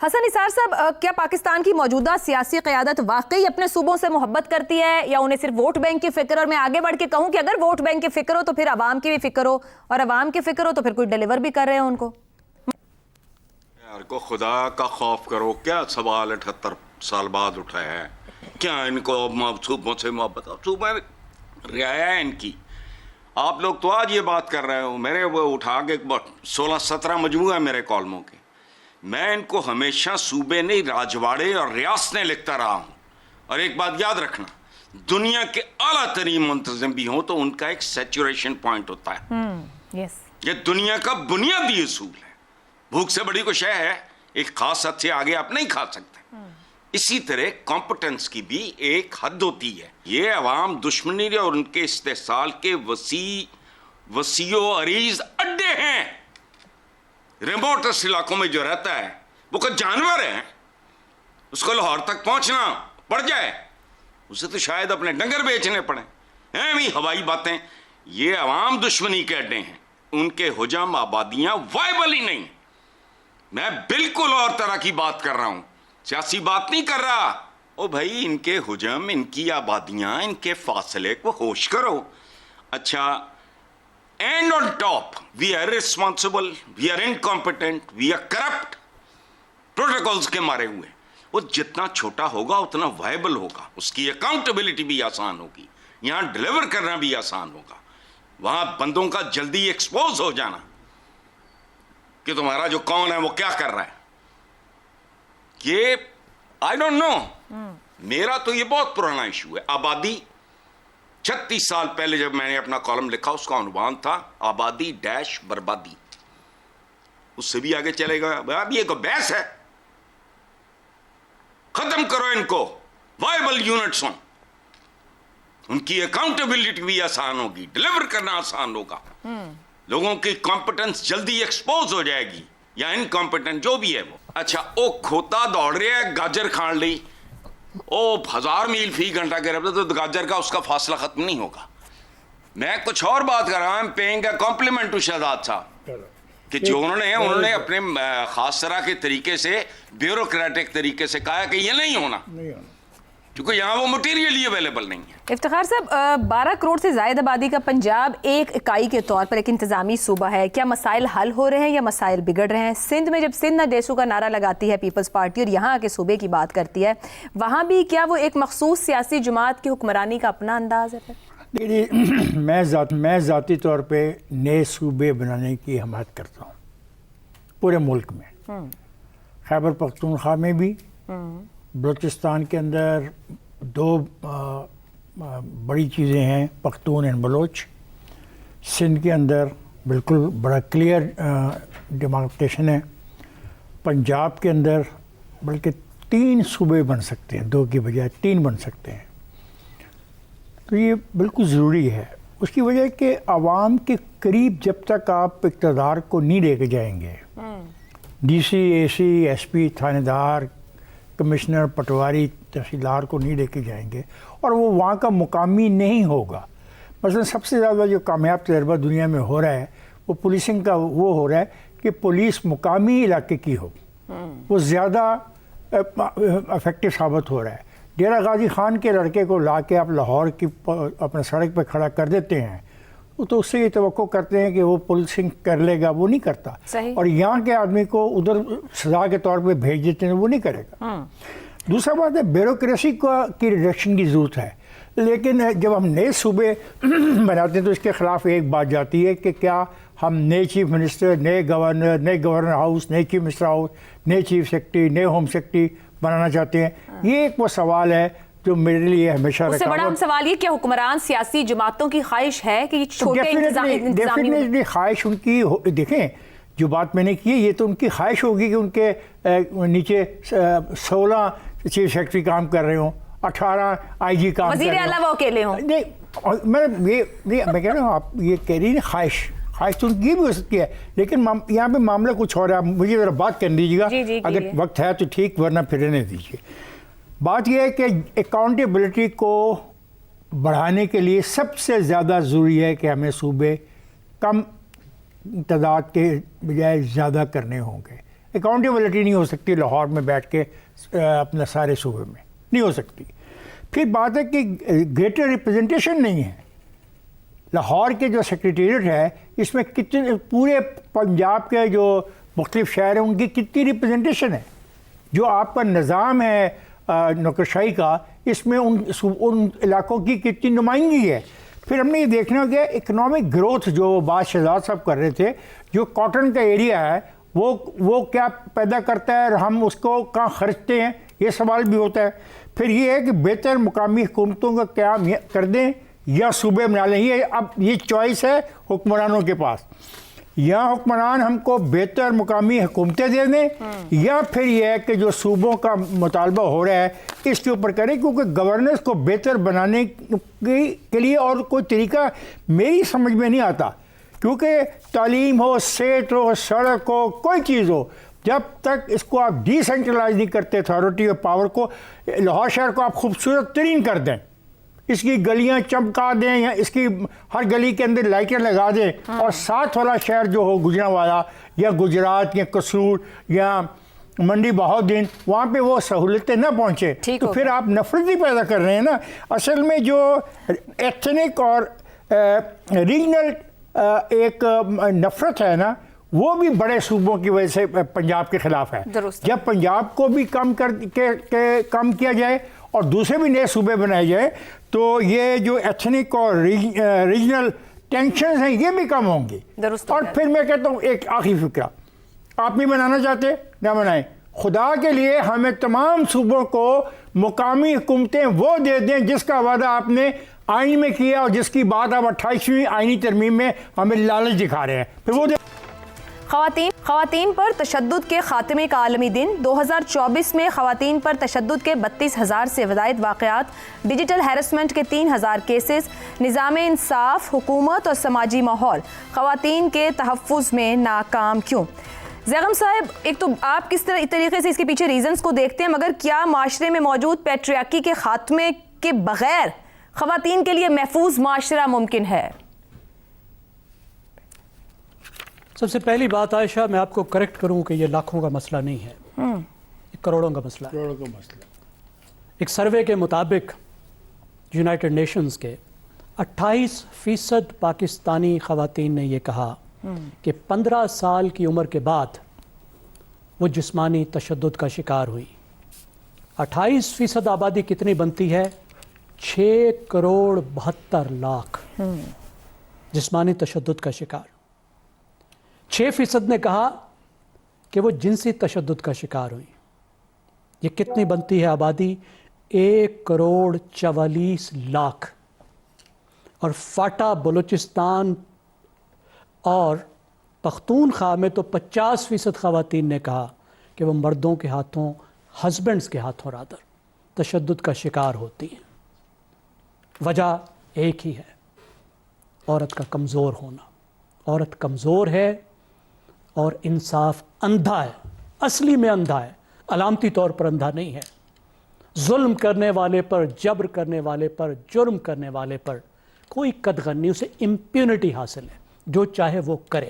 حسن نثار صاحب، کیا پاکستان کی موجودہ سیاسی قیادت واقعی اپنے صوبوں سے محبت کرتی ہے یا انہیں صرف ووٹ بینک کی فکر؟ اور میں آگے بڑھ کے کہوں کہ اگر ووٹ بینک کی فکر ہو تو پھر عوام کی بھی فکر ہو، اور عوام کی فکر ہو تو پھر کوئی ڈیلیور بھی کر رہے ہیں ان کو؟ یار کو خدا کا خوف کرو، کیا سوال 78 سال بعد اٹھایا ہے؟ کیا ان کو صوبوں سے محبت؟ صوبہ رعایا ہے ان کی. آپ لوگ تو آج یہ بات کر رہے ہو، میرے وہ اٹھا کے 16-17 مجموعہ میرے کالموں کے. میں ان کو ہمیشہ صوبے نہیں راجواڑے اور ریاستیں لکھتا رہا ہوں. اور ایک بات یاد رکھنا، دنیا کے اعلیٰ ترین منتظم بھی ہوں تو ان کا ایک سیچوریشن پوائنٹ ہوتا ہے. یہ دنیا کا بنیادی اصول ہے. بھوک سے بڑی کوئی شے ہے، ایک خاص حد سے آگے آپ نہیں کھا سکتے. اسی طرح کمپٹنس کی بھی ایک حد ہوتی ہے. یہ عوام دشمنی اور ان کے استحصال کے وسیع و عریض اڈے ہیں. ریموٹس علاقوں میں جو رہتا ہے وہ کوئی جانور ہے، اس کو لاہور تک پہنچنا پڑ جائے، اسے تو شاید اپنے ڈنگر بیچنے پڑیں. بھی ہوائی باتیں. یہ عوام دشمنی کے اڈے ہیں. ان کے حجم آبادیاں وائبل ہی نہیں. میں بالکل اور طرح کی بات کر رہا ہوں، سیاسی بات نہیں کر رہا. او بھائی، ان کے حجم، ان کی آبادیاں، ان کے فاصلے کو ہوش کرو. اچھا، and on top we are responsible, we are incompetent, we are corrupt, protocols کے مارے ہوئے. وہ جتنا چھوٹا ہوگا اتنا وائبل ہوگا، اس کی اکاؤنٹیبلٹی بھی آسان ہوگی، یہاں ڈیلیور کرنا بھی آسان ہوگا. وہاں بندوں کا جلدی ایکسپوز ہو جانا کہ تمہارا جو کون ہے وہ کیا کر رہا ہے. یہ آئی ڈونٹ نو، میرا تو یہ بہت پرانا ایشو ہے. آبادی 36 سال پہلے جب میں نے اپنا کالم لکھا، اس کا عنوان تھا آبادی ڈیش بربادی. اس سے بھی آگے چلے گا. اب یہ کوئی بحث ہے؟ ختم کرو ان کو. وائبل یونٹس ہوں، ان کی اکاؤنٹیبلٹی بھی آسان ہوگی، ڈیلیور کرنا آسان ہوگا. لوگوں کی کمپٹنس جلدی ایکسپوز ہو جائے گی، یا انکمپٹنٹ جو بھی ہے وہ. اچھا، او کھوتا دوڑ رہا ہے، گاجر کھان لی، او 1000 میل فی گھنٹہ کے رفتار تو گاجر کا اس کا فاصلہ ختم نہیں ہوگا. میں کچھ اور بات کر رہا ہوں. Paying a compliment to Shahzad sahab کہ جو انہوں نے اپنے خاص طرح کے طریقے سے، بیوروکریٹک طریقے سے کہا کہ یہ نہیں ہونا، کیونکہ یہاں وہ مٹیریل ہی اویلیبل نہیں ہے. افتخار صاحب، 12 کروڑ سے زائد آبادی کا پنجاب ایک اکائی کے طور پر ایک انتظامی صوبہ ہے. کیا مسائل حل ہو رہے ہیں یا مسائل بگڑ رہے ہیں؟ سندھ میں جب سندھ نہ ڈیسو کا نعرہ لگاتی ہے پیپلز پارٹی اور یہاں کے صوبے کی بات کرتی ہے، وہاں بھی کیا وہ ایک مخصوص سیاسی جماعت کی حکمرانی کا اپنا انداز ہے؟ میں ذاتی طور پہ نئے صوبے بنانے کی حمایت کرتا ہوں پورے ملک میں. خیبر پختونخوا میں بھی، بلوچستان کے اندر 2 بڑی چیزیں ہیں، پختون اینڈ بلوچ. سندھ کے اندر بالکل بڑا کلیئر ڈیمارکیشن ہے. پنجاب کے اندر بلکہ 3 صوبے بن سکتے ہیں، 2 کی بجائے 3 بن سکتے ہیں. تو یہ بالکل ضروری ہے. اس کی وجہ کہ عوام کے قریب جب تک آپ اقتدار کو نہیں لے کے جائیں گے، ڈی سی، اے سی، ایس پی، تھانے دار، کمشنر، پٹواری، تحصیلدار کو نہیں لے کے جائیں گے اور وہ وہاں کا مقامی نہیں ہوگا. مثلا سب سے زیادہ جو کامیاب تجربہ دنیا میں ہو رہا ہے وہ پولیسنگ کا وہ ہو رہا ہے کہ پولیس مقامی علاقے کی ہو. وہ زیادہ افیکٹو ثابت ہو رہا ہے. ڈیرہ غازی خان کے لڑکے کو لا کے آپ لاہور کی اپنے سڑک پہ کھڑا کر دیتے ہیں تو اس سے یہ توقع کرتے ہیں کہ وہ پولیسنگ کر لے گا، وہ نہیں کرتا. اور یہاں کے آدمی کو ادھر سزا کے طور پہ بھیج دیتے ہیں، وہ نہیں کرے گا. دوسرا بات ہے بیوروکریسی کی ریڈکشن کی ضرورت ہے. لیکن جب ہم نئے صوبے بناتے ہیں تو اس کے خلاف ایک بات جاتی ہے کہ کیا ہم نئے چیف منسٹر، نئے گورنر، نئے گورنر ہاؤس، نئے چیف منسٹر ہاؤس، نئے چیف سیکرٹری، نئے ہوم سیکرٹری بنانا چاہتے ہیں؟ یہ ایک وہ سوال ہے جو میرے لیے ہمیشہ اس سے بڑا ہم سوال یہ کہ حکمران سیاسی جماعتوں کی خواہش ہے کہ یہ چھوٹے ڈیفینیٹلی خواہش ان کی دیکھیں جو بات میں نے کی ہے، یہ تو ان کی خواہش ہوگی کہ ان کے نیچے 16 چیف سیکرٹری کام کر رہے ہوں، 18 آئی جی کام کر رہے ہوں، وزیر اعلیٰ وہ اکیلے ہوں. میں کہہ رہا ہوں، آپ یہ کہہ رہی ہیں خواہش تو یہ بھی ہو سکتی ہے. لیکن یہاں پہ معاملہ کچھ ہو رہا ہے. مجھے ذرا بات کرنے دیجیے گا، اگر وقت ہے تو ٹھیک، ورنہ پھر رہنے دیجیے. بات یہ ہے کہ اکاؤنٹیبلٹی کو بڑھانے کے لیے سب سے زیادہ ضروری ہے کہ ہمیں صوبے کم تعداد کے بجائے زیادہ کرنے ہوں گے. اکاؤنٹیبلٹی نہیں ہو سکتی لاہور میں بیٹھ کے اپنا سارے صوبے میں نہیں ہو سکتی. پھر بات ہے کہ گریٹر ریپرزنٹیشن نہیں ہے. لاہور کے جو سیکریٹریٹ ہے اس میں کتنے پورے پنجاب کے جو مختلف شہر ہیں ان کی کتنی ریپرزنٹیشن ہے. جو آپ کا نظام ہے نوکرشاہی کا اس میں ان علاقوں کی کتنی نمائندگی ہے. پھر ہم نے یہ دیکھنا ہوگا اکنامک گروتھ جو باز شہزاد صاحب کر رہے تھے, جو کاٹن کا ایریا ہے وہ کیا پیدا کرتا ہے اور ہم اس کو کہاں خرچتے ہیں, یہ سوال بھی ہوتا ہے. پھر یہ ہے کہ بہتر مقامی حکومتوں کا قیام کر دیں یا صوبے بنا لیں. یہ چوائس ہے حکمرانوں کے پاس. یا حکمران ہم کو بہتر مقامی حکومتیں دے دیں یا پھر یہ ہے کہ جو صوبوں کا مطالبہ ہو رہا ہے اس کے اوپر کریں, کیونکہ گورننس کو بہتر بنانے کے لیے اور کوئی طریقہ میری سمجھ میں نہیں آتا. کیونکہ تعلیم ہو, صحت ہو, سڑک ہو, کوئی چیز ہو, جب تک اس کو آپ ڈی سینٹرلائز نہیں کرتے اتھارٹی اور پاور کو, لاہور شہر کو آپ خوبصورت ترین کر دیں, اس کی گلیاں چمکا دیں یا اس کی ہر گلی کے اندر لائٹیں لگا دیں, اور ساتھ والا شہر جو ہو گجرانوالا یا گجرات یا قصور یا منڈی بہاؤدین وہاں پہ وہ سہولتیں نہ پہنچے تو پھر آپ نفرت ہی پیدا کر رہے ہیں نا. اصل میں جو ایتھنک اور ریجنل ایک نفرت ہے نا وہ بھی بڑے صوبوں کی وجہ سے پنجاب کے خلاف ہے. جب پنجاب کو بھی کم کیا جائے اور دوسرے بھی نئے صوبے بنائے جائیں تو یہ جو ایتھنک اور ریجنل ٹینشنز ہیں یہ بھی کم ہوں گی. اور پھر میں کہتا ہوں ایک آخری فکرہ, آپ نہیں بنانا چاہتے نہ بنائیں, خدا کے لیے ہمیں تمام صوبوں کو مقامی حکومتیں وہ دے دیں جس کا وعدہ آپ نے آئین میں کیا اور جس کی بات آپ 28ویں آئینی ترمیم میں ہمیں لالچ دکھا رہے ہیں. پھر وہ خواتین پر تشدد کے خاتمے کا عالمی دن 2024 میں خواتین پر تشدد کے 32,000 سے زائد واقعات, ڈیجیٹل ہیرسمنٹ کے 3,000 کیسز, نظام انصاف, حکومت اور سماجی ماحول خواتین کے تحفظ میں ناکام کیوں؟ زیغم صاحب, ایک تو آپ کس طریقے سے اس کے پیچھے ریزنز کو دیکھتے ہیں, مگر کیا معاشرے میں موجود پیٹریارکی کے خاتمے کے بغیر خواتین کے لیے محفوظ معاشرہ ممکن ہے؟ سب سے پہلی بات عائشہ, میں آپ کو کریکٹ کروں کہ یہ لاکھوں کا مسئلہ نہیں ہے, یہ کروڑوں کا مسئلہ ہے. ایک سروے کے مطابق یونائٹڈ نیشنز کے 28% پاکستانی خواتین نے یہ کہا کہ 15 سال کی عمر کے بعد وہ جسمانی تشدد کا شکار ہوئی. 28% آبادی کتنی بنتی ہے؟ 6,72,00,000 جسمانی تشدد کا شکار. 6% نے کہا کہ وہ جنسی تشدد کا شکار ہوئی. یہ کتنی بنتی ہے آبادی؟ 1,44,00,000. اور فاٹا, بلوچستان اور پختونخوا میں تو 50% خواتین نے کہا کہ وہ مردوں کے ہاتھوں, ہسبینڈز کے ہاتھوں رادر, تشدد کا شکار ہوتی ہیں. وجہ ایک ہی ہے, عورت کا کمزور ہونا. عورت کمزور ہے اور انصاف اندھا ہے, اصلی میں اندھا ہے, علامتی طور پر اندھا نہیں ہے. ظلم کرنے والے پر, جبر کرنے والے پر, جرم کرنے والے پر کوئی قدغن نہیں, اسے امپیونٹی حاصل ہے, جو چاہے وہ کرے.